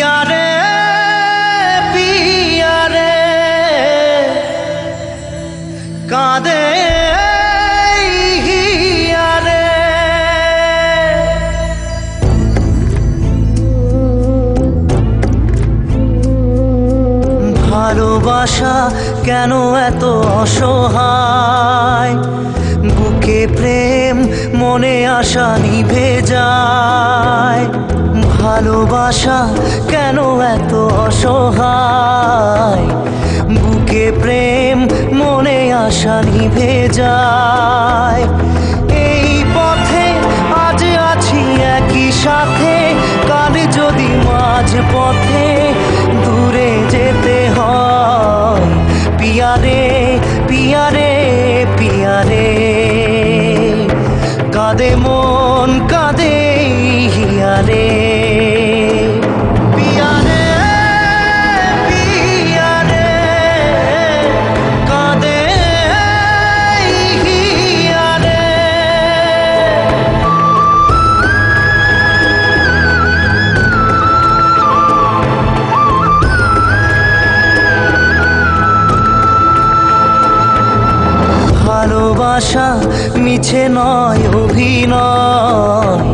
পিয়ারে পিয়ারে কাঁদে হিয়ারে। ভালোবাসা কেন এত অসহায়, বুকে প্রেম মনে আশা নিভে যায়। ভালোবাসা কেন এত অসহায়, বুকে প্রেম মনে আশা নিভে যায়। এই পথে আজ আছি একই সাথে, কাল যদি মাঝ পথে দূরে যেতে হয়। পিয়ারে পিয়ারে পিয়ারে কাঁদে মন কাঁদে হিয়ারে। পিয়ারে পিয়ারে কাঁদে হিয়ারে। ভালোবাসা মিছে নয় অভিনয়,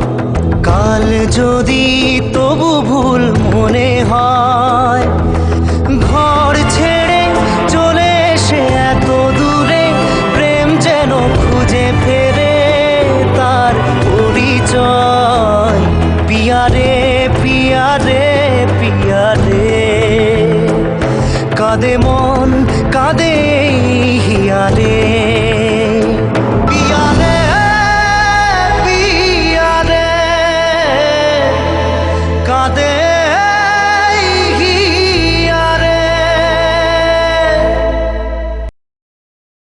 কাল যদি তবু ভুল মনে হয়। ঘর ছেড়ে চলে এসে এত দূরে, প্রেম যেন খুঁজে ফেরে তার পরিচয়। পিয়ারে পিয়ারে পিয়ারে কাঁদে মন